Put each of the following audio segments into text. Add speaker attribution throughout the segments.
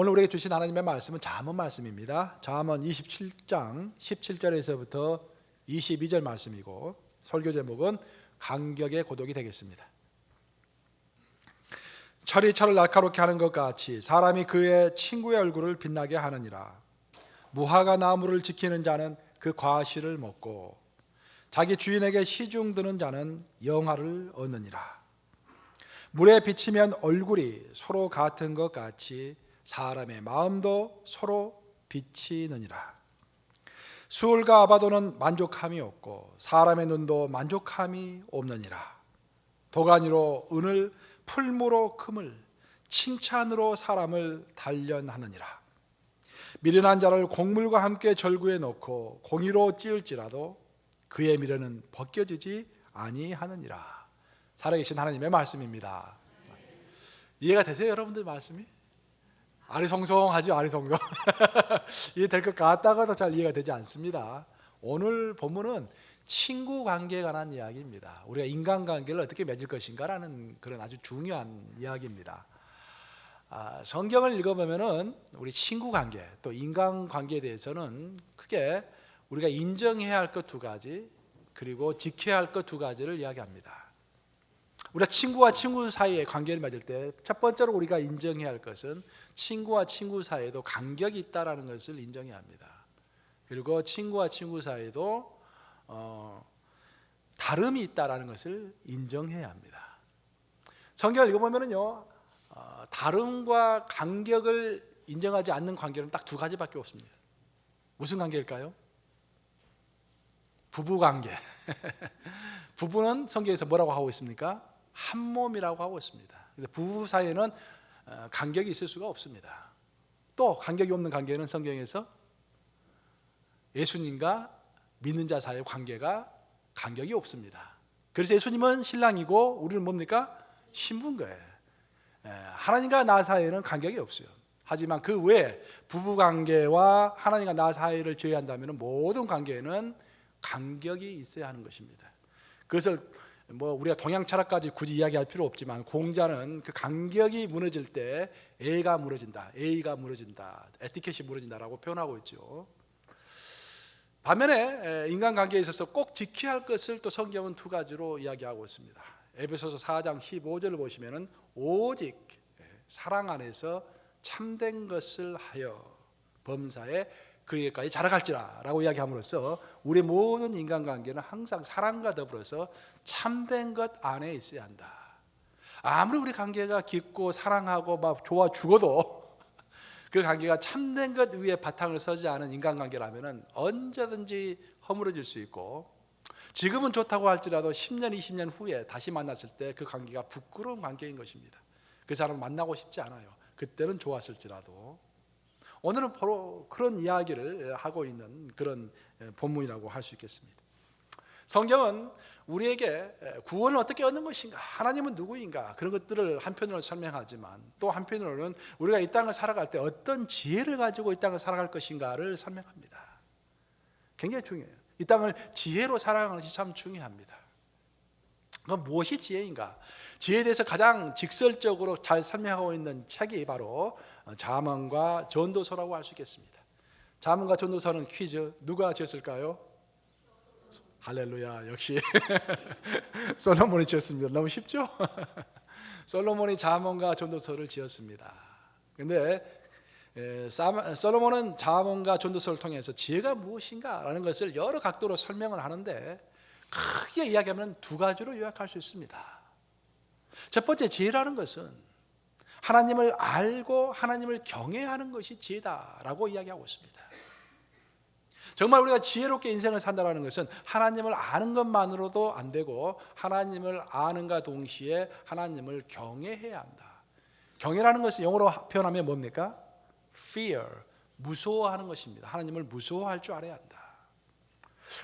Speaker 1: 오늘 우리에게 주신 하나님의 말씀은 잠언 말씀입니다. 잠언 27장 17절에서부터 22절 말씀이고, 설교 제목은 간격의 고독이 되겠습니다. 철이 철을 날카롭게 하는 것 같이 사람이 그의 친구의 얼굴을 빛나게 하느니라. 무화과 나무를 지키는 자는 그 과실을 먹고 자기 주인에게 시중 드는 자는 영화를 얻느니라. 물에 비치면 얼굴이 서로 같은 것 같이 사람의 마음도 서로 비치느니라. 수울과 아바도는 만족함이 없고 사람의 눈도 만족함이 없느니라. 도가니로 은을, 풀무로 금을, 칭찬으로 사람을 단련하느니라. 미련한 자를 곡물과 함께 절구에 넣고 공의로 찌을지라도 그의 미련은 벗겨지지 아니하느니라. 살아계신 하나님의 말씀입니다. 이해가 되세요, 여러분들 말씀이? 아리송송하죠, 아리송송. 이해될 것 같다가도 잘 이해가 되지 않습니다. 오늘 본문은 친구 관계에 관한 이야기입니다. 우리가 인간관계를 어떻게 맺을 것인가라는 그런 아주 중요한 이야기입니다. 성경을 읽어보면은 우리 친구 관계, 또 인간관계에 대해서는 크게 우리가 인정해야 할 것 두 가지, 그리고 지켜야 할 것 두 가지를 이야기합니다. 우리가 친구와 친구 사이의 관계를 맺을 때 첫 번째로 우리가 인정해야 할 것은 친구와 친구 사이에도 간격이 있다는 것을 인정해야 합니다. 그리고 친구와 친구 사이에도 다름이 있다는 것을 인정해야 합니다. 성경을 읽어보면요, 다름과 간격을 인정하지 않는 관계는 딱 두 가지밖에 없습니다. 무슨 관계일까요? 부부 관계. 부부는 성경에서 뭐라고 하고 있습니까? 한 몸이라고 하고 있습니다. 부부 사이에는 간격이 있을 수가 없습니다. 또 간격이 없는 관계는 성경에서 예수님과 믿는 자 사이의 관계가 간격이 없습니다. 그래서 예수님은 신랑이고 우리는 뭡니까? 신부인 거예요. 하나님과 나 사이에는 간격이 없어요. 하지만 그 외에 부부 관계와 하나님과 나 사이를 제외한다면 모든 관계에는 간격이 있어야 하는 것입니다. 그것을 우리가 동양 철학까지 굳이 이야기할 필요 없지만, 공자는 그 간격이 무너질 때 A가 무너진다, A가 무너진다, 에티켓이 무너진다라고 표현하고 있죠. 반면에 인간관계에 있어서 꼭 지켜야 할 것을 또 성경은 두 가지로 이야기하고 있습니다. 에베소서 4장 15절을 보시면은 오직 사랑 안에서 참된 것을 하여 범사에 그에까지 자라갈지라 라고 이야기함으로써 우리 모든 인간관계는 항상 사랑과 더불어서 참된 것 안에 있어야 한다. 아무리 우리 관계가 깊고 사랑하고 막 좋아 죽어도 그 관계가 참된 것 위에 바탕을 서지 않은 인간관계라면 언제든지 허물어질 수 있고, 지금은 좋다고 할지라도 10년, 20년 후에 다시 만났을 때 그 관계가 부끄러운 관계인 것입니다. 그 사람을 만나고 싶지 않아요. 그때는 좋았을지라도. 오늘은 바로 그런 이야기를 하고 있는 그런 본문이라고 할 수 있겠습니다. 성경은 우리에게 구원을 어떻게 얻는 것인가, 하나님은 누구인가, 그런 것들을 한편으로는 설명하지만 또 한편으로는 우리가 이 땅을 살아갈 때 어떤 지혜를 가지고 이 땅을 살아갈 것인가를 설명합니다. 굉장히 중요해요. 이 땅을 지혜로 살아가는 것이 참 중요합니다. 그럼 무엇이 지혜인가? 지혜에 대해서 가장 직설적으로 잘 설명하고 있는 책이 바로 잠언과 전도서라고 할 수 있겠습니다. 잠언과 전도서는 퀴즈, 누가 지었을까요? 할렐루야, 역시 솔로몬이 지었습니다. 너무 쉽죠? 솔로몬이 잠언과 전도서를 지었습니다. 그런데 솔로몬은 잠언과 전도서를 통해서 지혜가 무엇인가라는 것을 여러 각도로 설명을 하는데, 크게 이야기하면 두 가지로 요약할 수 있습니다. 첫 번째, 지혜라는 것은 하나님을 알고 하나님을 경외하는 것이 지혜다라고 이야기하고 있습니다. 정말 우리가 지혜롭게 인생을 산다는 것은 하나님을 아는 것만으로도 안 되고 하나님을 아는가 동시에 하나님을 경외해야 한다. 경외라는 것을 영어로 표현하면 뭡니까? Fear, 무서워하는 것입니다. 하나님을 무서워할 줄 알아야 한다.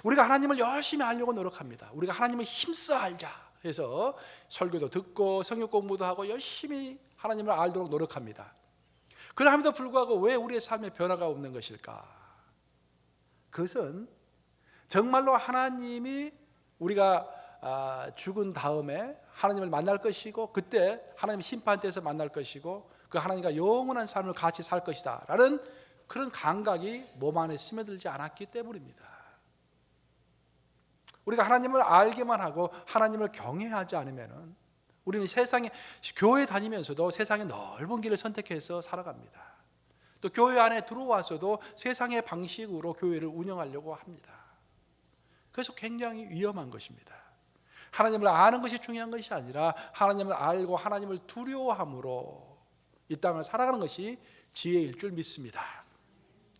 Speaker 1: 우리가 하나님을 열심히 알려고 노력합니다. 우리가 하나님을 힘써 알자 해서 설교도 듣고 성경 공부도 하고 열심히 하나님을 알도록 노력합니다. 그럼에도 불구하고 왜 우리의 삶에 변화가 없는 것일까? 그것은 정말로 하나님이 우리가 죽은 다음에 하나님을 만날 것이고, 그때 하나님 심판대에서 만날 것이고, 그 하나님과 영원한 삶을 같이 살 것이다 라는 그런 감각이 몸 안에 스며들지 않았기 때문입니다. 우리가 하나님을 알기만 하고 하나님을 경외하지 않으면 우리는 세상에, 교회 다니면서도 세상의 넓은 길을 선택해서 살아갑니다. 또 교회 안에 들어와서도 세상의 방식으로 교회를 운영하려고 합니다. 그래서 굉장히 위험한 것입니다. 하나님을 아는 것이 중요한 것이 아니라 하나님을 알고 하나님을 두려워함으로 이 땅을 살아가는 것이 지혜일 줄 믿습니다.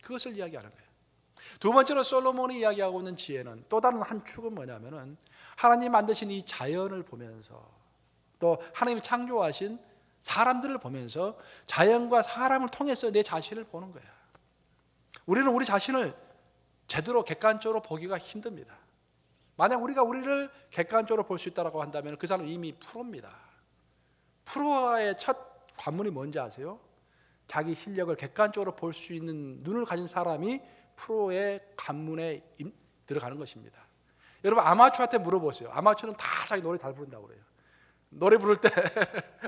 Speaker 1: 그것을 이야기하는 거예요. 두 번째로 솔로몬이 이야기하고 있는 지혜는 또 다른 한 축은 뭐냐면은 하나님 만드신 이 자연을 보면서 또 하나님이 창조하신 사람들을 보면서 자연과 사람을 통해서 내 자신을 보는 거야. 우리는 우리 자신을 제대로 객관적으로 보기가 힘듭니다. 만약 우리가 우리를 객관적으로 볼 수 있다고 한다면 그 사람은 이미 프로입니다. 프로의 첫 관문이 뭔지 아세요? 자기 실력을 객관적으로 볼 수 있는 눈을 가진 사람이 프로의 관문에 들어가는 것입니다. 여러분 아마추어한테 물어보세요. 아마추어는 다 자기 노래 잘 부른다고 그래요. 노래 부를 때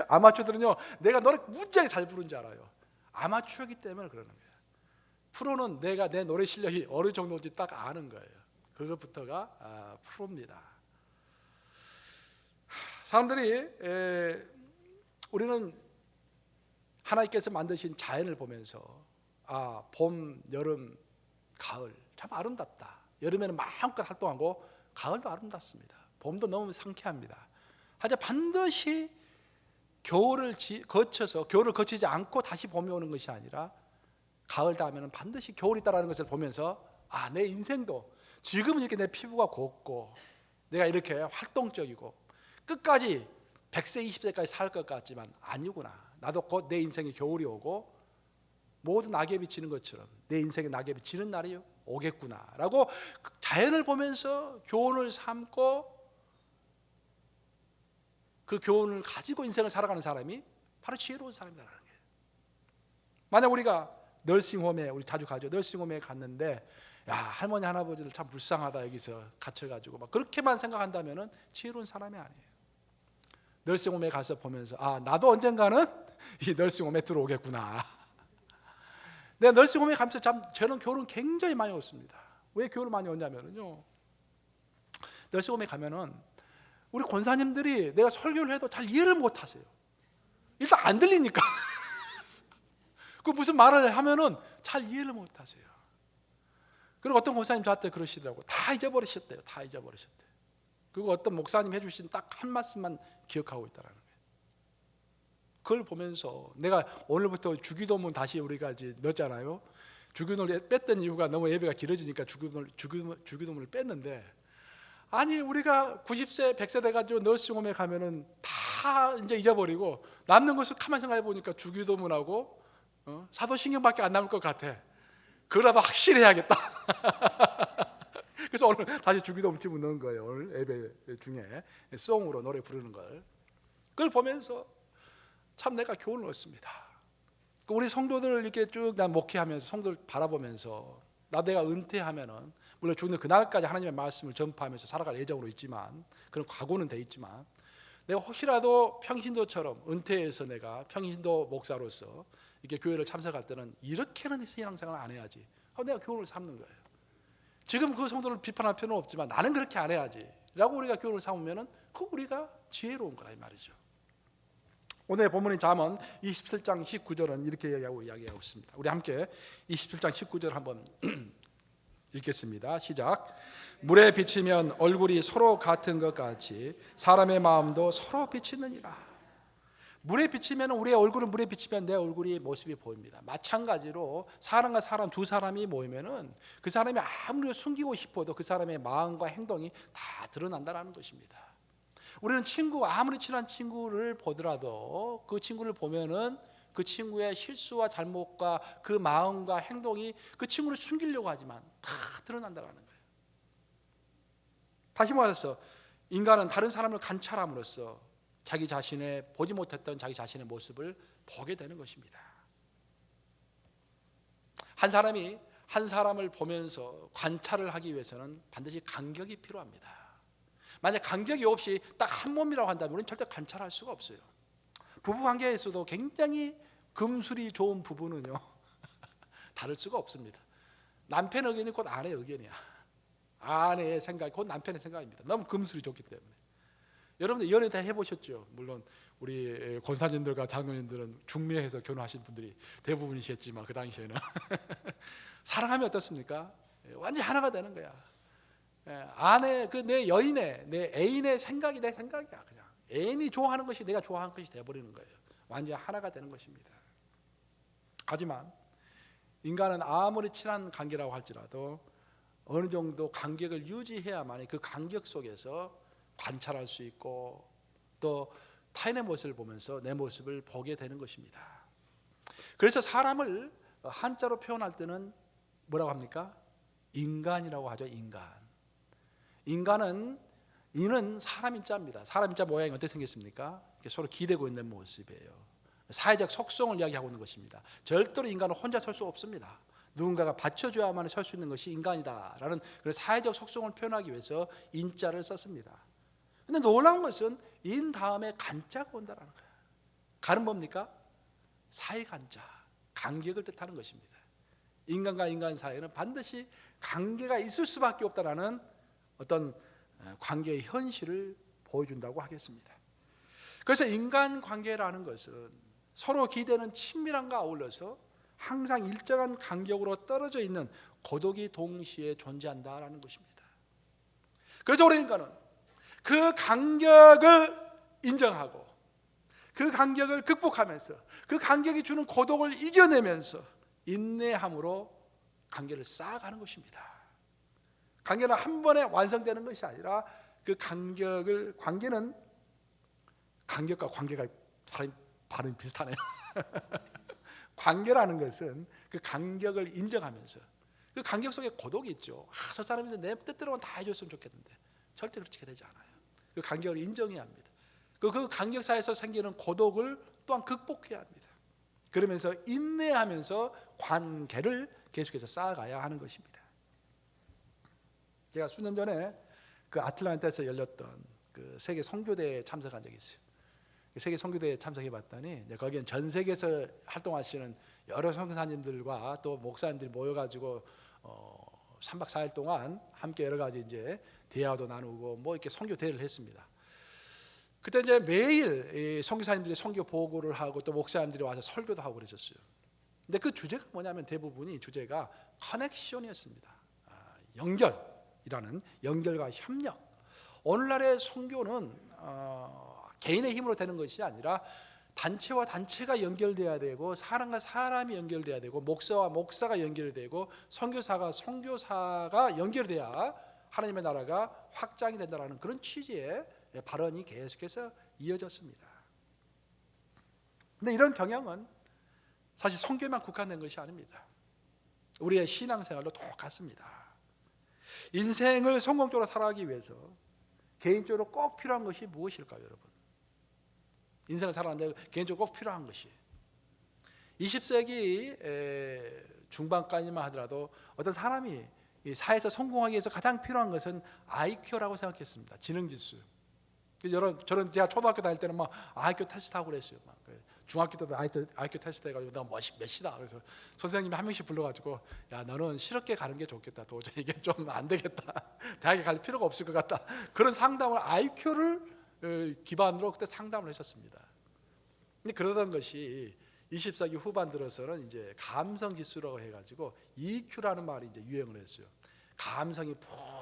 Speaker 1: 아마추어들은요, 내가 노래 무지하게 잘 부른지 알아요. 아마추어이기 때문에 그러는 거예요. 프로는 내가 내 노래 실력이 어느 정도인지 딱 아는 거예요. 그것부터가 프로입니다. 사람들이 우리는 하나님께서 만드신 자연을 보면서 봄, 여름, 가을 참 아름답다. 여름에는 마음껏 활동하고 가을도 아름답습니다. 봄도 너무 상쾌합니다. 하지만 반드시 겨울을 거치지 않고 다시 봄이 오는 것이 아니라 가을 다음에는 반드시 겨울이 있다는 것을 보면서 내 인생도 지금은 이렇게 내 피부가 곱고 내가 이렇게 활동적이고 끝까지 100세 20세까지 살 것 같지만 아니구나. 나도 곧 내 인생에 겨울이 오고 모든 낙엽이 지는 것처럼 내 인생의 낙엽이 지는 날이 오겠구나 라고 자연을 보면서 교훈을 삼고 그 교훈을 가지고 인생을 살아가는 사람이 바로 지혜로운 사람이라는 거예요. 만약 우리가 널싱홈에, 우리 자주 가죠. 널싱홈에 갔는데 할머니 할아버지들 참 불쌍하다 여기서 갇혀가지고 막 그렇게만 생각한다면은 지혜로운 사람이 아니에요. 널싱홈에 가서 보면서 나도 언젠가는 이 널싱홈에 들어오겠구나. 내가 널싱홈에 가면서 저는 교훈을 굉장히 많이 얻습니다. 왜 교훈을 많이 얻냐면요, 널싱홈에 가면은 우리 권사님들이 내가 설교를 해도 잘 이해를 못 하세요. 일단 안 들리니까. 그 무슨 말을 하면은 잘 이해를 못 하세요. 그리고 어떤 권사님 저한테 그러시더라고. 다 잊어버리셨대요. 다 잊어버리셨대요. 그리고 어떤 목사님 해주신 딱 한 말씀만 기억하고 있다라는 거예요. 그걸 보면서 내가 오늘부터 주기도문 다시 우리가 이제 넣었잖아요. 주기도문을 뺐던 이유가 너무 예배가 길어지니까 주기도문을 뺐는데, 아니 우리가 90세 100세 돼가지고 널싱홈에 가면은 다 이제 잊어버리고 남는 것을 가만 생각해 보니까 주기도문하고 사도신경밖에 안 남을 것 같아. 그거라도 확실히 해야겠다. 그래서 오늘 다시 주기도문 집어 넣은 거예요. 오늘 예배 중에 송으로 노래 부르는 걸. 그걸 보면서 참 내가 교훈을 얻습니다. 우리 성도들 이렇게 쭉 난 목회하면서 성도들 바라보면서 내가 은퇴하면은 물론 죽는 그날까지 하나님의 말씀을 전파하면서 살아갈 예정으로 있지만, 그런 각오는 돼 있지만, 내가 혹시라도 평신도처럼 은퇴해서 내가 평신도 목사로서 이렇게 교회를 참석할 때는 이렇게는 신앙생활을 안 해야지 하고 내가 교훈을 삼는 거예요. 지금 그 성도를 비판할 필요는 없지만 나는 그렇게 안 해야지 라고 우리가 교훈을 삼으면은 그 우리가 지혜로운 거라 이 말이죠. 오늘 본문인 잠언 27장 19절은 이렇게 이야기하고 있습니다. 우리 함께 27장 19절 한번 읽겠습니다. 시작. 물에 비치면 얼굴이 서로 같은 것 같이 사람의 마음도 서로 비치느니라. 물에 비치면 우리의 얼굴은 물에 비치면 내 얼굴이 모습이 보입니다. 마찬가지로 사람과 사람 두 사람이 모이면은 그 사람이 아무리 숨기고 싶어도 그 사람의 마음과 행동이 다 드러난다는 것입니다. 우리는 아무리 친한 친구를 보더라도 그 친구를 보면은 그 친구의 실수와 잘못과 그 마음과 행동이 그 친구를 숨기려고 하지만 다 드러난다는 거예요. 다시 말해서 인간은 다른 사람을 관찰함으로써 자기 자신의 보지 못했던 자기 자신의 모습을 보게 되는 것입니다. 한 사람이 한 사람을 보면서 관찰을 하기 위해서는 반드시 간격이 필요합니다. 만약 간격이 없이 딱 한 몸이라고 한다면 우리는 절대 관찰할 수가 없어요. 부부관계에서도 굉장히 금술이 좋은 부부는요 다를 수가 없습니다. 남편 의견이 곧 아내 의견이야. 아내의 생각이 곧 남편의 생각입니다. 너무 금술이 좋기 때문에. 여러분들 연애 다 해보셨죠? 물론 우리 권사님들과 장로님들은 중매해서 결혼하신 분들이 대부분이셨지만 그 당시에는 사랑하면 어떻습니까? 완전히 하나가 되는 거야. 아내 내 여인의 내 애인의 생각이 내 생각이야. 그냥 애인이 좋아하는 것이 내가 좋아하는 것이 돼버리는 거예요. 완전히 하나가 되는 것입니다. 하지만 인간은 아무리 친한 관계라고 할지라도 어느 정도 간격을 유지해야만 그 간격 속에서 관찰할 수 있고 또 타인의 모습을 보면서 내 모습을 보게 되는 것입니다. 그래서 사람을 한자로 표현할 때는 뭐라고 합니까? 인간이라고 하죠. 인간은 이는 사람 인자입니다. 사람 인자 모양이 어떻게 생겼습니까? 서로 기대고 있는 모습이에요. 사회적 속성을 이야기하고 있는 것입니다. 절대로 인간은 혼자 설 수 없습니다. 누군가가 받쳐줘야만 설 수 있는 것이 인간이다라는 그런 사회적 속성을 표현하기 위해서 인자를 썼습니다. 그런데 놀라운 것은 인 다음에 간자가 온다는 거예요. 간은 뭡니까? 사이간자, 간격을 뜻하는 것입니다. 인간과 인간 사이에는 반드시 관계가 있을 수밖에 없다라는 어떤 관계의 현실을 보여준다고 하겠습니다. 그래서 인간관계라는 것은 서로 기대는 친밀함과 아울러서 항상 일정한 간격으로 떨어져 있는 고독이 동시에 존재한다라는 것입니다. 그래서 우리 인간은 그 간격을 인정하고 그 간격을 극복하면서 그 간격이 주는 고독을 이겨내면서 인내함으로 관계를 쌓아가는 것입니다. 관계는 한 번에 완성되는 것이 아니라 그 관계는 간격과 관계가 발음이 비슷하네요. 관계라는 것은 그 간격을 인정하면서 그 간격 속에 고독이 있죠. 저 사람이 내 뜻대로만 다 해줬으면 좋겠는데 절대 그렇게 되지 않아요. 그 간격을 인정해야 합니다. 그 간격 사이에서 생기는 고독을 또한 극복해야 합니다. 그러면서 인내하면서 관계를 계속해서 쌓아가야 하는 것입니다. 제가 수년 전에 그 아틀란타에서 열렸던 그 세계 선교대회에 참석한 적이 있어요. 세계 선교대회에 참석해 봤더니 거기엔 전 세계에서 활동하시는 여러 선교사님들과 또 목사님들이 모여가지고 3박 4일 동안 함께 여러 가지 이제 대화도 나누고 뭐 이렇게 선교 대회를 했습니다. 그때 이제 매일 선교사님들이 선교 보고를 하고 또 목사님들이 와서 설교도 하고 그랬었어요. 근데 그 주제가 뭐냐면 대부분이 주제가 커넥션이었습니다. 연결이라는 연결과 협력. 오늘날의 선교는 개인의 힘으로 되는 것이 아니라 단체와 단체가 연결돼야 되고 사람과 사람이 연결돼야 되고 목사와 목사가 연결되고 선교사가 선교사가 연결돼야 하나님의 나라가 확장이 된다는 그런 취지의 발언이 계속해서 이어졌습니다. 근데 이런 경향은 사실 선교에만 국한된 것이 아닙니다. 우리의 신앙생활도 똑같습니다. 인생을 성공적으로 살아가기 위해서 개인적으로 꼭 필요한 것이 무엇일까요, 여러분? 인생을 살아가는데 개인적으로 꼭 필요한 것이 20세기 중반까지만 하더라도 어떤 사람이 이 사회에서 성공하기 위해서 가장 필요한 것은 IQ라고 생각했습니다. 지능지수. 저는 제가 초등학교 다닐 때는 막 IQ 테스트하고 그랬어요. 막 중학교 때도 IQ 테스트 해가지고 나 몇이다. 그래서 선생님이 한 명씩 불러가지고 야 너는 실업계 가는 게 좋겠다. 도저히 이게 좀 안 되겠다. 대학에 갈 필요가 없을 것 같다. 그런 상담을 IQ를 기반으로 그때 상담을 했었습니다. 근데 그러던 것이 20세기 후반 들어서는 이제 감성 지수라고 해가지고 EQ라는 말이 이제 유행을 했어요. 감성이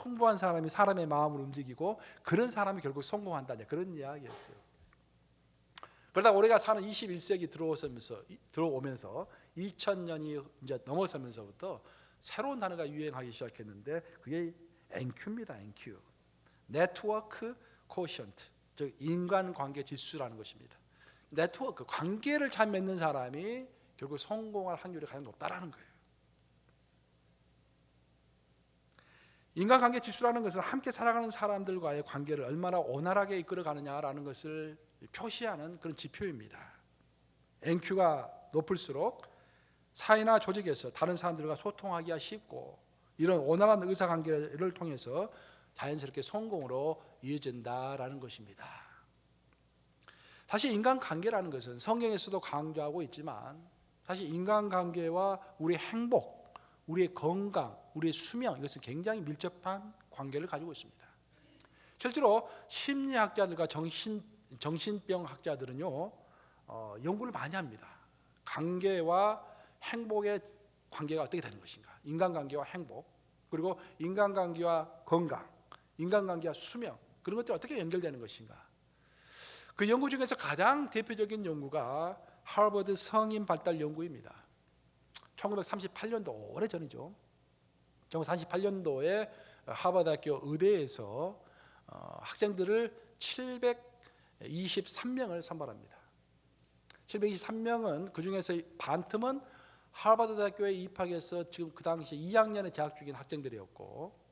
Speaker 1: 풍부한 사람이 사람의 마음을 움직이고 그런 사람이 결국 성공한다. 그런 이야기였어요. 그러다 우리가 사는 21세기 들어오면서 2000년이 이제 넘어서면서부터 새로운 단어가 유행하기 시작했는데 그게 NQ입니다. NQ. 네트워크 코션트. 즉 인간관계 지수라는 것입니다. 네트워크, 관계를 잘 맺는 사람이 결국 성공할 확률이 가장 높다라는 거예요. 인간관계 지수라는 것은 함께 살아가는 사람들과의 관계를 얼마나 원활하게 이끌어가느냐라는 것을 표시하는 그런 지표입니다. NQ가 높을수록 사회나 조직에서 다른 사람들과 소통하기가 쉽고 이런 원활한 의사관계를 통해서 자연스럽게 성공으로 이어진다라는 것입니다. 사실 인간관계라는 것은 성경에서도 강조하고 있지만 사실 인간관계와 우리의 행복, 우리의 건강, 우리의 수명, 이것은 굉장히 밀접한 관계를 가지고 있습니다. 실제로 심리학자들과 정신병 학자들은요, 연구를 많이 합니다. 관계와 행복의 관계가 어떻게 되는 것인가, 인간관계와 행복, 그리고 인간관계와 건강, 인간관계와 수명, 그런 것들이 어떻게 연결되는 것인가. 그 연구 중에서 가장 대표적인 연구가 하버드 성인 발달 연구입니다. 1938년도, 오래전이죠. 1938년도에 하버드학교 의대에서 학생들을 723명을 선발합니다. 723명은 그 중에서 반틈은 하버드 대학교에 입학해서 지금 그 당시 2학년에 재학 중인 학생들이었고,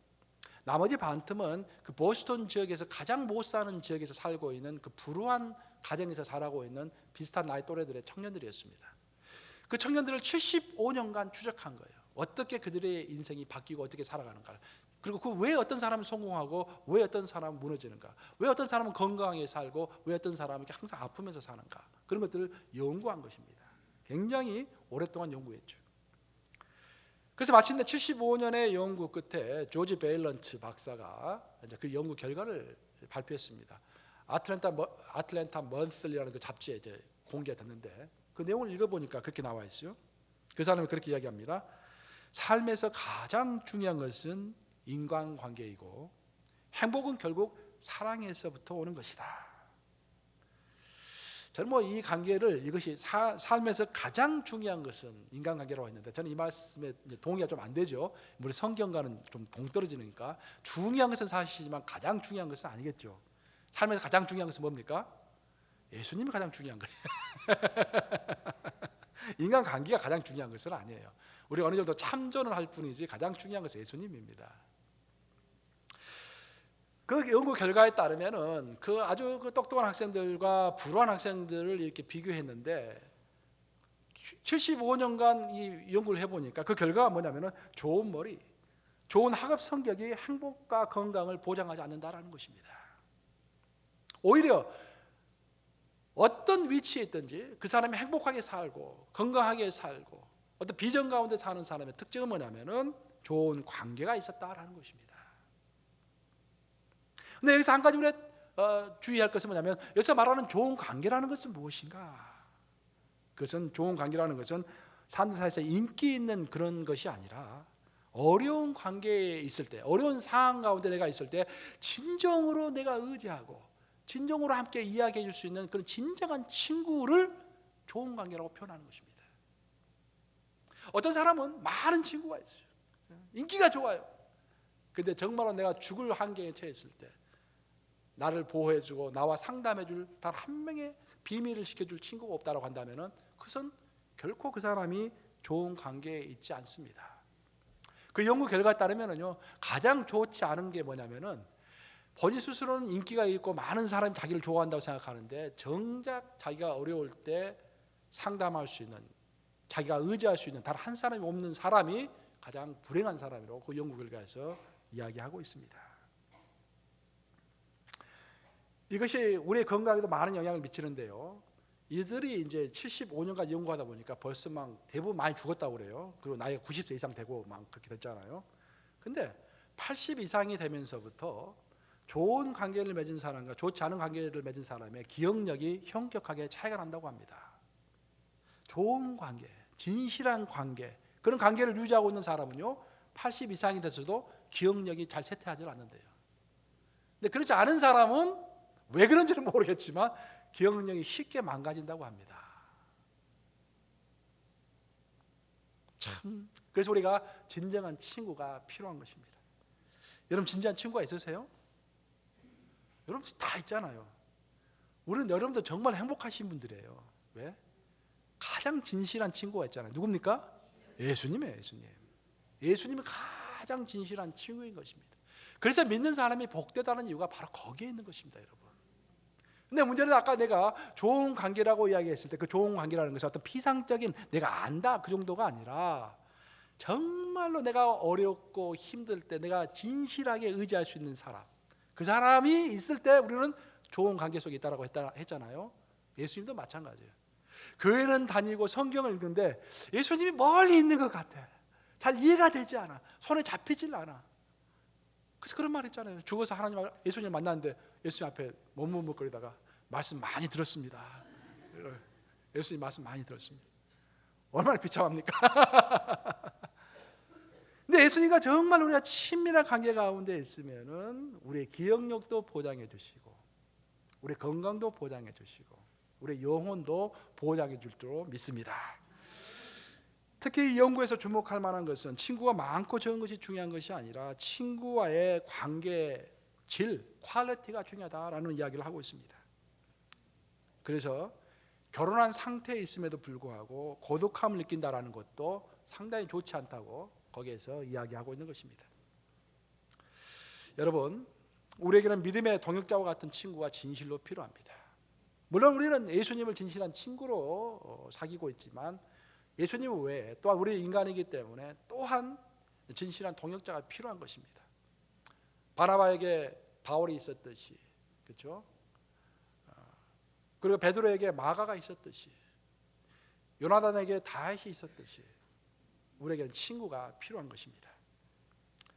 Speaker 1: 나머지 반틈은 그 보스턴 지역에서 가장 못 사는 지역에서 살고 있는 그 불우한 가정에서 살아가고 있는 비슷한 나이 또래들의 청년들이었습니다. 그 청년들을 75년간 추적한 거예요. 어떻게 그들의 인생이 바뀌고 어떻게 살아가는가, 그리고 그 왜 어떤 사람은 성공하고 왜 어떤 사람은 무너지는가, 왜 어떤 사람은 건강하게 살고 왜 어떤 사람은 항상 아프면서 사는가, 그런 것들을 연구한 것입니다. 굉장히 오랫동안 연구했죠. 그래서 마침내 75년의 연구 끝에 조지 베일런트 박사가 이제 그 연구 결과를 발표했습니다. 아틀랜타 먼슬리라는 그 잡지에 이제 공개됐는데, 그 내용을 읽어보니까 그렇게 나와 있어요. 그 사람이 그렇게 이야기합니다. 삶에서 가장 중요한 것은 인간관계이고 행복은 결국 사랑에서부터 오는 것이다. 저는 이 관계를, 이것이 삶에서 가장 중요한 것은 인간관계라고 했는데, 저는 이 말씀에 동의가 좀 안 되죠. 우리 성경과는 좀 동떨어지니까. 중요한 것은 사실이지만 가장 중요한 것은 아니겠죠. 삶에서 가장 중요한 것은 뭡니까? 예수님이 가장 중요한 거예요. 인간관계가 가장 중요한 것은 아니에요. 우리 어느 정도 참전을 할 뿐이지 가장 중요한 것은 예수님입니다. 그 연구 결과에 따르면은 그 아주 똑똑한 학생들과 불우한 학생들을 이렇게 비교했는데, 75년간 이 연구를 해보니까 그 결과가 뭐냐면은 좋은 머리, 좋은 학업 성적이 행복과 건강을 보장하지 않는다라는 것입니다. 오히려 어떤 위치에 있든지 그 사람이 행복하게 살고 건강하게 살고 어떤 비전 가운데 사는 사람의 특징은 뭐냐면은 좋은 관계가 있었다라는 것입니다. 근데 여기서 한 가지 우리가 주의할 것은 뭐냐면, 여기서 말하는 좋은 관계라는 것은 무엇인가? 그것은, 좋은 관계라는 것은 사람들 사이에서 인기 있는 그런 것이 아니라, 어려운 관계에 있을 때, 어려운 상황 가운데 내가 있을 때 진정으로 내가 의지하고 진정으로 함께 이야기해 줄 수 있는 그런 진정한 친구를 좋은 관계라고 표현하는 것입니다. 어떤 사람은 많은 친구가 있어요. 인기가 좋아요. 근데 정말로 내가 죽을 환경에 처했을 때 나를 보호해주고 나와 상담해줄 단 한 명의 비밀을 시켜줄 친구가 없다라고 한다면, 그것은 결코 그 사람이 좋은 관계에 있지 않습니다. 그 연구 결과에 따르면요, 가장 좋지 않은 게 뭐냐면은, 본인 스스로는 인기가 있고 많은 사람이 자기를 좋아한다고 생각하는데 정작 자기가 어려울 때 상담할 수 있는, 자기가 의지할 수 있는 단 한 사람이 없는 사람이 가장 불행한 사람이라고 그 연구 결과에서 이야기하고 있습니다. 이것이 우리의 건강에도 많은 영향을 미치는데요, 이들이 이제 75년간 연구하다 보니까 벌써 대부분 많이 죽었다고 그래요. 그리고 나이가 90세 이상 되고 그렇게 됐잖아요. 근데 80 이상이 되면서부터 좋은 관계를 맺은 사람과 좋지 않은 관계를 맺은 사람의 기억력이 현격하게 차이가 난다고 합니다. 좋은 관계, 진실한 관계, 그런 관계를 유지하고 있는 사람은요, 80 이상이 돼서도 기억력이 잘 쇠퇴하지 않는데요. 근데 그렇지 않은 사람은 왜 그런지는 모르겠지만 기억력이 쉽게 망가진다고 합니다. 참, 그래서 우리가 진정한 친구가 필요한 것입니다. 여러분, 진지한 친구가 있으세요? 여러분 다 있잖아요. 우리는 여러분도 정말 행복하신 분들이에요. 왜? 가장 진실한 친구가 있잖아요. 누굽니까? 예수님이에요. 예수님이 가장 진실한 친구인 것입니다. 그래서 믿는 사람이 복되다는 이유가 바로 거기에 있는 것입니다, 여러분. 근데 문제는 아까 내가 좋은 관계라고 이야기했을 때 그 좋은 관계라는 것은 어떤 피상적인 내가 안다 그 정도가 아니라, 정말로 내가 어렵고 힘들 때 내가 진실하게 의지할 수 있는 사람, 그 사람이 있을 때 우리는 좋은 관계 속에 있다라고 했잖아요. 예수님도 마찬가지예요. 교회는 다니고 성경을 읽는데 예수님이 멀리 있는 것 같아. 잘 이해가 되지 않아. 손에 잡히질 않아. 그래서 그런 말 있잖아요. 죽어서 예수님 만났는데 예수님 앞에 머뭇거리다가 말씀 많이 들었습니다. 예수님 말씀 많이 들었습니다. 얼마나 비참합니까? 근데 예수님과 정말 우리가 친밀한 관계 가운데 있으면은 우리의 기억력도 보장해 주시고, 우리의 건강도 보장해 주시고, 우리의 영혼도 보장해 줄 줄 믿습니다. 특히 이 연구에서 주목할 만한 것은 친구가 많고 적은 것이 중요한 것이 아니라 친구와의 관계 질, 퀄리티가 중요하다라는 이야기를 하고 있습니다. 그래서 결혼한 상태에 있음에도 불구하고 고독함을 느낀다라는 것도 상당히 좋지 않다고 거기에서 이야기하고 있는 것입니다. 여러분, 우리에게는 믿음의 동역자와 같은 친구가 진실로 필요합니다. 물론 우리는 예수님을 진실한 친구로 사귀고 있지만 예수님 외에 또한 우리 인간이기 때문에 또한 진실한 동역자가 필요한 것입니다. 바나바에게 바울이 있었듯이, 그렇죠? 그리고 베드로에게 마가가 있었듯이, 요나단에게 다윗이 있었듯이 우리에게는 친구가 필요한 것입니다.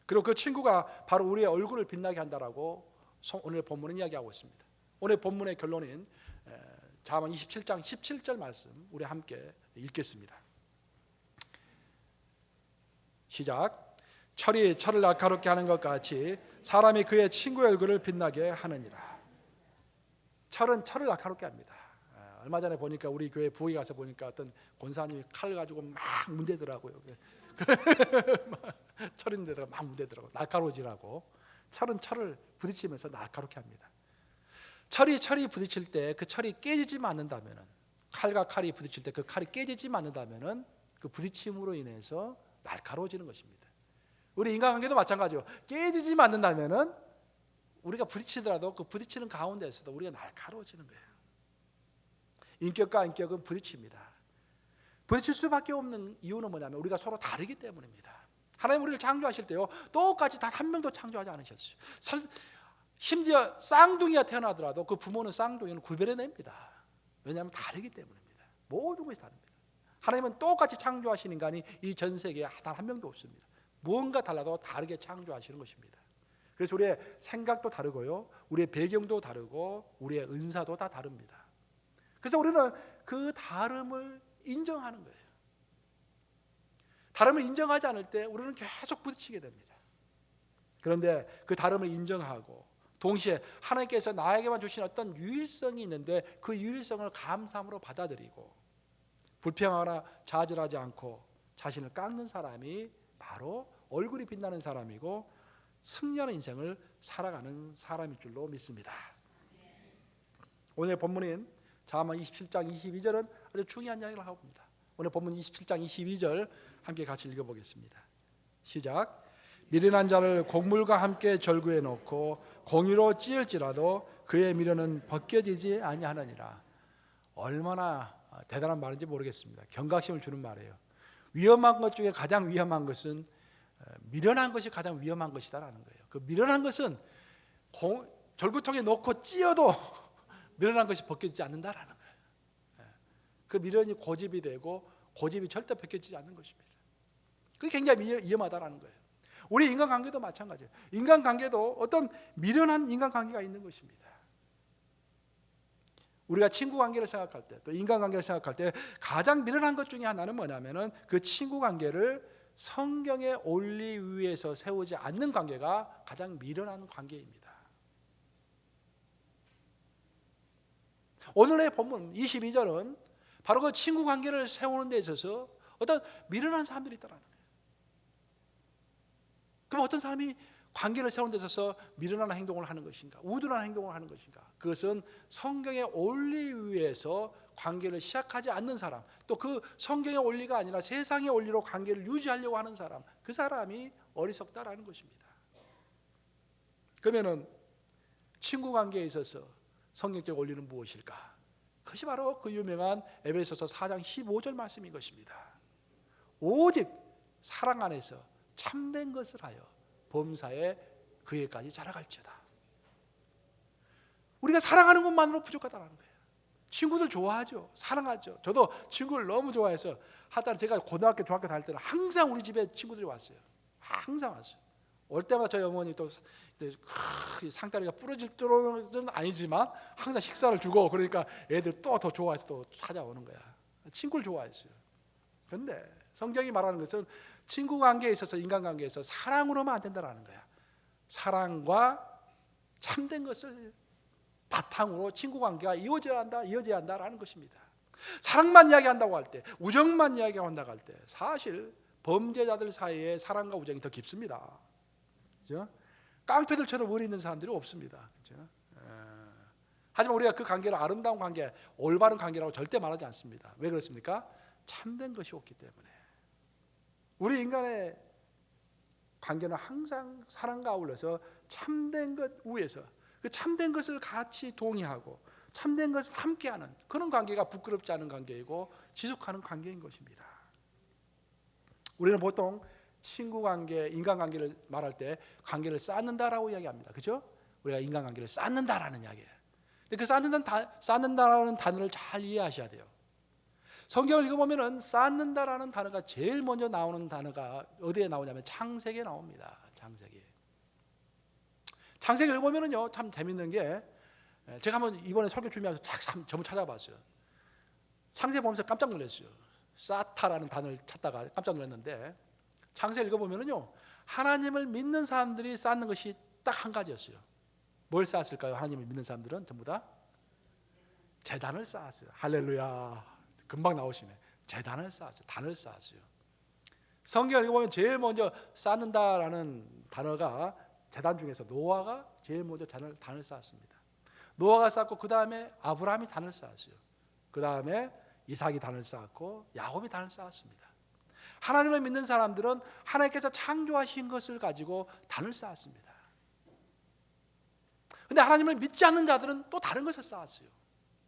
Speaker 1: 그리고 그 친구가 바로 우리의 얼굴을 빛나게 한다라고 오늘 본문은 이야기하고 있습니다. 오늘 본문의 결론인 잠언 27장 17절 말씀 우리 함께 읽겠습니다. 시작. 철이 철을 날카롭게 하는 것 같이 사람이 그의 친구의 얼굴을 빛나게 하느니라. 철은 철을 날카롭게 합니다. 얼마 전에 보니까 우리 교회 부엌에 가서 보니까 어떤 권사님이 칼을 가지고 막 문대더라고요. 철인데다가 막 문대더라고요. 날카로워지라고. 철은 철을 부딪히면서 날카롭게 합니다. 철이 부딪힐 때 그 철이 깨지지만 않는다면은, 칼과 칼이 부딪힐 때 그 칼이 깨지지만 않는다면은 그 부딪힘으로 인해서 날카로워지는 것입니다. 우리 인간관계도 마찬가지요. 깨지지만 않는다면은 우리가 부딪히더라도 그 부딪히는 가운데에서도 우리가 날카로워지는 거예요. 인격과 인격은 부딪힙니다. 부딪힐 수밖에 없는 이유는 뭐냐면 우리가 서로 다르기 때문입니다. 하나님 우리를 창조하실 때요, 똑같이 단 한 명도 창조하지 않으셨어요. 심지어 쌍둥이가 태어나더라도 그 부모는 쌍둥이는 구별해냅니다. 왜냐하면 다르기 때문입니다. 모든 것이 다릅니다. 하나님은 똑같이 창조하신 인간이 이 전 세계에 단 한 명도 없습니다. 무언가 달라도 다르게 창조하시는 것입니다. 그래서 우리의 생각도 다르고요, 우리의 배경도 다르고 우리의 은사도 다 다릅니다. 그래서 우리는 그 다름을 인정하는 거예요. 다름을 인정하지 않을 때 우리는 계속 부딪히게 됩니다. 그런데 그 다름을 인정하고 동시에 하나님께서 나에게만 주신 어떤 유일성이 있는데 그 유일성을 감사함으로 받아들이고 불평하거나 좌절하지 않고 자신을 깎는 사람이 바로 얼굴이 빛나는 사람이고 승리하는 인생을 살아가는 사람일 줄로 믿습니다. 오늘 본문인 잠언 27장 22절은 아주 중요한 이야기를 하고 있습니다. 오늘 본문 27장 22절 함께 같이 읽어보겠습니다. 시작. 미련한 자를 곡물과 함께 절구해 놓고 공의로 찌을지라도 그의 미련은 벗겨지지 아니하느니라. 얼마나 대단한 말인지 모르겠습니다. 경각심을 주는 말이에요. 위험한 것 중에 가장 위험한 것은 미련한 것이 가장 위험한 것이다라는 거예요. 그 미련한 것은 절구통에 놓고 찧어도 미련한 것이 벗겨지지 않는다라는 거예요. 그 미련이 고집이 되고 고집이 절대 벗겨지지 않는 것입니다. 그게 굉장히 위험하다라는 거예요. 우리 인간관계도 마찬가지예요. 인간관계도 어떤 미련한 인간관계가 있는 것입니다. 우리가 친구관계를 생각할 때, 또 인간관계를 생각할 때 가장 미련한 것 중에 하나는 뭐냐면은 그 친구관계를 성경의 원리 위에서 세우지 않는 관계가 가장 미련한 관계입니다. 오늘의 본문 22절은 바로 그 친구관계를 세우는 데 있어서 어떤 미련한 사람들이 있다는 거예요. 그럼 어떤 사람이 관계를 세우는 데 있어서 미련한 행동을 하는 것인가, 우둔한 행동을 하는 것인가? 그것은 성경의 원리 위에서 관계를 시작하지 않는 사람, 또 그 성경의 원리가 아니라 세상의 원리로 관계를 유지하려고 하는 사람, 그 사람이 어리석다라는 것입니다. 그러면은 친구 관계에 있어서 성경적 원리는 무엇일까? 그것이 바로 그 유명한 에베소서 4장 15절 말씀인 것입니다. 오직 사랑 안에서 참된 것을 하여 범사에 그에까지 자라갈지어다. 우리가 사랑하는 것만으로 부족하다는 거예요. 친구들 좋아하죠. 사랑하죠. 저도 친구를 너무 좋아해서 하여튼 제가 고등학교, 중학교 다닐 때는 항상 우리 집에 친구들이 왔어요. 항상 왔어요. 올 때마다 저희 어머니 또 상다리가 부러질 정도는 아니지만 항상 식사를 주고, 그러니까 애들 또 더 좋아해서 또 찾아오는 거야. 친구를 좋아했어요. 그런데 성경이 말하는 것은 친구 관계에 있어서, 인간관계에 있어서 사랑으로만 안 된다는 거야. 사랑과 참된 것을 바탕으로 친구 관계가 이어져야 한다라는 것입니다. 사랑만 이야기한다고 할 때, 우정만 이야기한다고 할 때 사실 범죄자들 사이에 사랑과 우정이 더 깊습니다. 그렇죠? 깡패들처럼 의리 있는 사람들이 없습니다. 그렇죠? 하지만 우리가 그 관계를 아름다운 관계, 올바른 관계라고 절대 말하지 않습니다. 왜 그렇습니까? 참된 것이 없기 때문에. 우리 인간의 관계는 항상 사랑과 어울려서 참된 것 위에서, 그 참된 것을 같이 동의하고 참된 것을 함께하는 그런 관계가 부끄럽지 않은 관계이고 지속하는 관계인 것입니다. 우리는 보통 친구 관계, 인간 관계를 말할 때 관계를 쌓는다라고 이야기합니다. 그렇죠? 우리가 인간 관계를 쌓는다라는 이야기예요. 근데 그 쌓는다라는 단어를 잘 이해하셔야 돼요. 성경을 읽어보면은 쌓는다라는 단어가 제일 먼저 나오는 단어가 어디에 나오냐면 창세기에 나옵니다. 창세기 읽어보면은요, 참 재밌는 게, 제가 한번 이번에 설교 준비하면서 딱 전부 찾아봤어요. 창세기 보면서 깜짝 놀랐어요. 쌓다라는 단어를 찾다가 깜짝 놀랐는데, 창세기 읽어보면은요, 하나님을 믿는 사람들이 쌓는 것이 딱 한 가지였어요. 뭘 쌓았을까요? 하나님을 믿는 사람들은 전부 다 제단을 쌓았어요. 할렐루야. 금방 나오시네. 제단을 쌓았어요. 단을 쌓았어요. 성경을 읽어보면 제일 먼저 쌓는다라는 단어가, 제단 중에서 노아가 제일 먼저 단을 쌓았습니다. 노아가 쌓고 그 다음에 아브라함이 단을 쌓았어요. 그 다음에 이삭이 단을 쌓았고 야곱이 단을 쌓았습니다. 하나님을 믿는 사람들은 하나님께서 창조하신 것을 가지고 단을 쌓았습니다. 그런데 하나님을 믿지 않는 자들은 또 다른 것을 쌓았어요.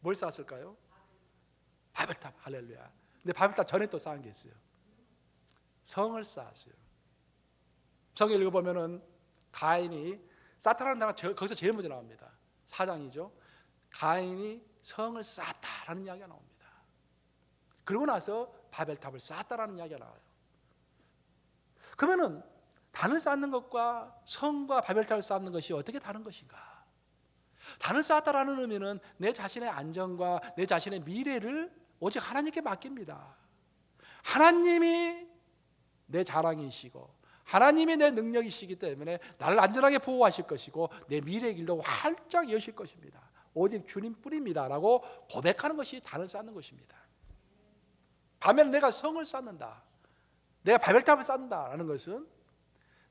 Speaker 1: 뭘 쌓았을까요? 바벨탑. 할렐루야. 근데 바벨탑 전에 또 쌓은 게 있어요. 성을 쌓았어요. 성경 읽어보면은 가인이, 쌓다라는 단어가 거기서 제일 먼저 나옵니다. 4장이죠. 가인이 성을 쌓았다라는 이야기가 나옵니다. 그러고 나서 바벨탑을 쌓았다라는 이야기가 나와요. 그러면은 단을 쌓는 것과 성과 바벨탑을 쌓는 것이 어떻게 다른 것인가? 단을 쌓았다라는 의미는 내 자신의 안정과 내 자신의 미래를 오직 하나님께 맡깁니다. 하나님이 내 자랑이시고 하나님이 내 능력이시기 때문에 나를 안전하게 보호하실 것이고 내 미래의 길도 활짝 여실 것입니다. 오직 주님뿐입니다 라고 고백하는 것이 단을 쌓는 것입니다. 반면에 내가 성을 쌓는다, 내가 바벨탑을 쌓는다라는 것은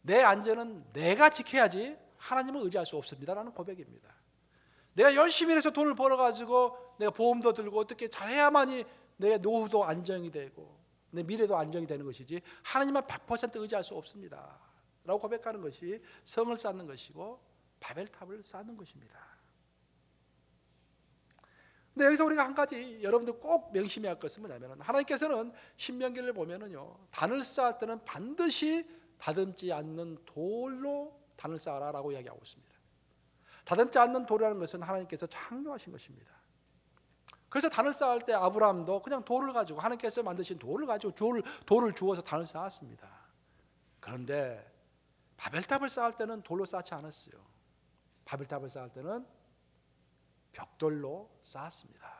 Speaker 1: 내 안전은 내가 지켜야지 하나님을 의지할 수 없습니다라는 고백입니다. 내가 열심히 해서 돈을 벌어가지고 내가 보험도 들고 어떻게 잘해야만이 내 노후도 안정이 되고 내 미래도 안정이 되는 것이지 하나님만 100% 의지할 수 없습니다 라고 고백하는 것이 성을 쌓는 것이고 바벨탑을 쌓는 것입니다. 근데 여기서 우리가 한 가지 여러분들 꼭 명심해야 할 것은 뭐냐면, 하나님께서는 신명기를 보면은요, 단을 쌓을 때는 반드시 다듬지 않는 돌로 단을 쌓아라 라고 이야기하고 있습니다. 다듬지 않는 돌이라는 것은 하나님께서 창조하신 것입니다. 그래서 단을 쌓을 때 아브라함도 그냥 돌을 가지고, 하나님께서 만드신 돌을 가지고 돌을 주워서 단을 쌓았습니다. 그런데 바벨탑을 쌓을 때는 돌로 쌓지 않았어요. 바벨탑을 쌓을 때는 벽돌로 쌓았습니다.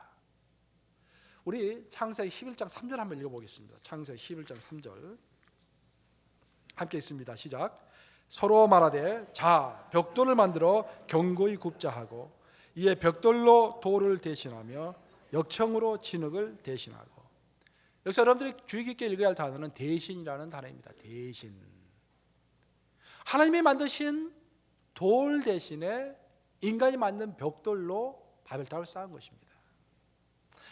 Speaker 1: 우리 창세기 11장 3절 한번 읽어보겠습니다. 창세기 11장 3절 함께 있습니다. 시작. 서로 말하되 자 벽돌을 만들어 견고히 굽자 하고 이에 벽돌로 돌을 대신하며 역청으로 진흙을 대신하고. 여기서 여러분들이 주의 깊게 읽어야 할 단어는 대신이라는 단어입니다. 대신. 하나님이 만드신 돌 대신에 인간이 만든 벽돌로 바벨탑을 쌓은 것입니다.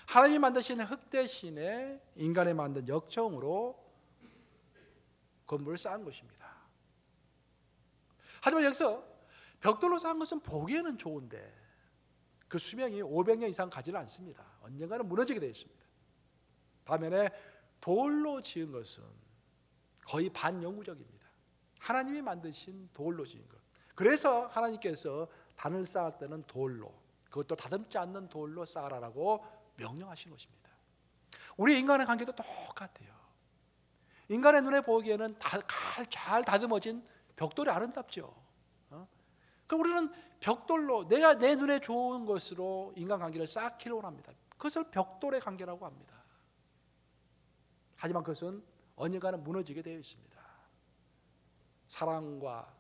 Speaker 1: 하나님이 만드신 흙 대신에 인간이 만든 역청으로 건물을 쌓은 것입니다. 하지만 여기서 벽돌로 쌓은 것은 보기에는 좋은데 그 수명이 500년 이상 가지는 않습니다. 언젠가는 무너지게 되어 있습니다. 반면에 돌로 지은 것은 거의 반영구적입니다. 하나님이 만드신 돌로 지은 것. 그래서 하나님께서 단을 쌓을 때는 돌로, 그것도 다듬지 않는 돌로 쌓아라라고 명령하신 것입니다. 우리 인간의 관계도 똑같아요. 인간의 눈에 보기에는 잘 다듬어진 벽돌이 아름답죠. 그럼 우리는 벽돌로 내가 내 눈에 좋은 것으로 인간관계를 쌓기를 원합니다. 그것을 벽돌의 관계라고 합니다. 하지만 그것은 언젠가는 무너지게 되어 있습니다. 사랑과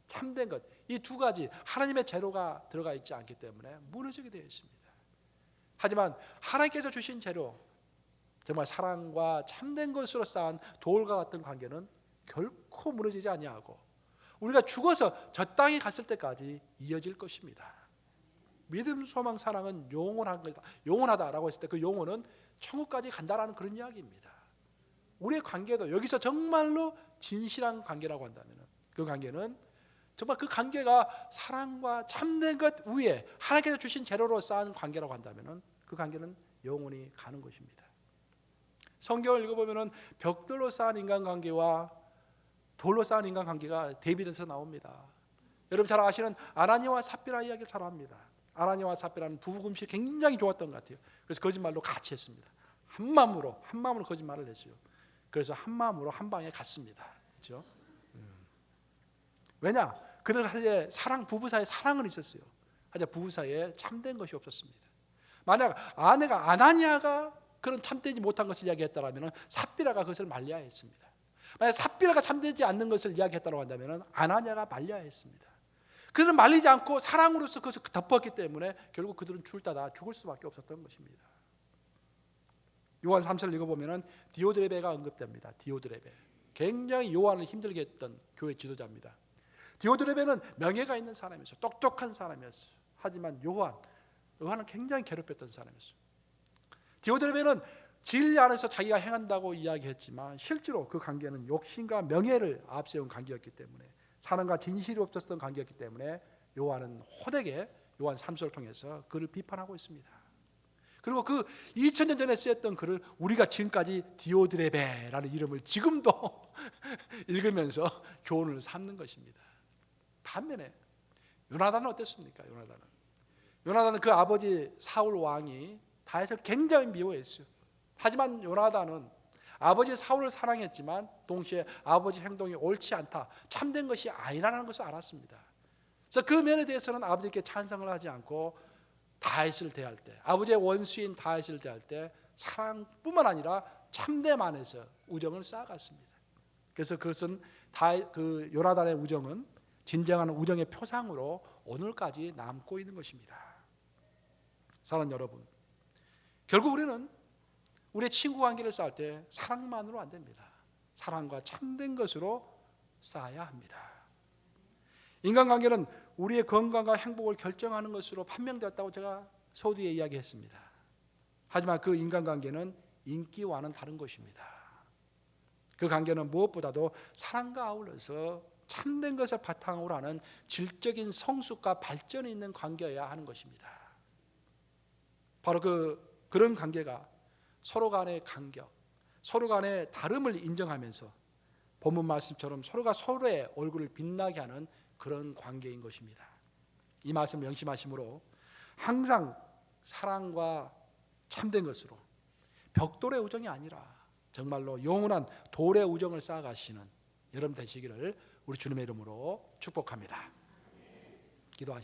Speaker 1: 참된 것, 이 두 가지 하나님의 재료가 들어가 있지 않기 때문에 무너지게 되어 있습니다. 하지만 하나님께서 주신 재료, 정말 사랑과 참된 것으로 쌓은 돌과 같은 관계는 결코 무너지지 아니하고 우리가 죽어서 저 땅에 갔을 때까지 이어질 것입니다. 믿음, 소망, 사랑은 영원하다라고 했을 때 그 영혼은 천국까지 간다라는 그런 이야기입니다. 우리의 관계도 여기서 정말로 진실한 관계라고 한다면 그 관계는 정말 그 관계가 사랑과 참된 것 위에 하나님께서 주신 재료로 쌓은 관계라고 한다면 그 관계는 영원히 가는 것입니다. 성경을 읽어보면 벽돌로 쌓은 인간관계와 돌로 쌓은 인간관계가 대비돼서 나옵니다. 여러분 잘 아시는 아나니아와 삽비라 이야기를 잘 압니다. 아나니아와 삽비라는 부부 금실이 굉장히 좋았던 것 같아요. 그래서 거짓말로 같이 했습니다. 한 마음으로 거짓말을 했어요. 그래서 한 마음으로 한 방에 갔습니다. 그렇죠? 왜냐? 그들 사이에 부부 사이에 사랑은 있었어요. 하지만 부부 사이에 참된 것이 없었습니다. 만약 아내가 아나니아가 그런 참되지 못한 것을 이야기했다면 삽비라가 그것을 말려야 했습니다. 만약 삽비라가 참되지 않는 것을 이야기했다고 한다면 아나니아가 말려야 했습니다. 그들은 말리지 않고 사랑으로서 그것을 덮었기 때문에 결국 그들은 둘 다 죽을 수밖에 없었던 것입니다. 요한 3절 읽어보면 디오드레베가 언급됩니다. 디오드레베, 굉장히 요한을 힘들게 했던 교회 지도자입니다. 디오드레베는 명예가 있는 사람이었어요. 똑똑한 사람이었어요. 하지만 요한은 굉장히 괴롭혔던 사람이었어요. 디오드레베는 진리 안에서 자기가 행한다고 이야기했지만 실제로 그 관계는 욕심과 명예를 앞세운 관계였기 때문에, 사랑과 진실이 없었던 관계였기 때문에 요한은 호되게 요한 3서를 통해서 그를 비판하고 있습니다. 그리고 그 2000년 전에 쓰였던 글을 우리가 지금까지 디오드레베라는 이름을 지금도 읽으면서 교훈을 삼는 것입니다. 반면에 요나단은 어땠습니까? 요나단은 그 아버지 사울 왕이 다윗을 굉장히 미워했어요. 하지만 요나단은 아버지 사울을 사랑했지만 동시에 아버지 행동이 옳지 않다, 참된 것이 아니라는 것을 알았습니다. 그래서 그 면에 대해서는 아버지께 찬성을 하지 않고 다윗을 대할 때, 아버지의 원수인 다윗을 대할 때 사랑뿐만 아니라 참됨 안에서 우정을 쌓아갔습니다. 그래서 그것은 그 요나단의 우정은 진정한 우정의 표상으로 오늘까지 남고 있는 것입니다. 사랑하는 여러분, 결국 우리는 우리의 친구 관계를 쌓을 때 사랑만으로 안 됩니다. 사랑과 참된 것으로 쌓아야 합니다. 인간관계는 우리의 건강과 행복을 결정하는 것으로 판명되었다고 제가 서두에 이야기했습니다. 하지만 그 인간관계는 인기와는 다른 것입니다. 그 관계는 무엇보다도 사랑과 아울러서 참된 것을 바탕으로 하는 질적인 성숙과 발전이 있는 관계여야 하는 것입니다. 바로 그런 관계가 서로 간의 간격, 서로 간의 다름을 인정하면서 본문 말씀처럼 서로가 서로의 얼굴을 빛나게 하는 그런 관계인 것입니다. 이 말씀 명심하심으로 항상 사랑과 참된 것으로 벽돌의 우정이 아니라 정말로 영원한 돌의 우정을 쌓아가시는 여러분 되시기를 우리 주님의 이름으로 축복합니다. 기도하십시오.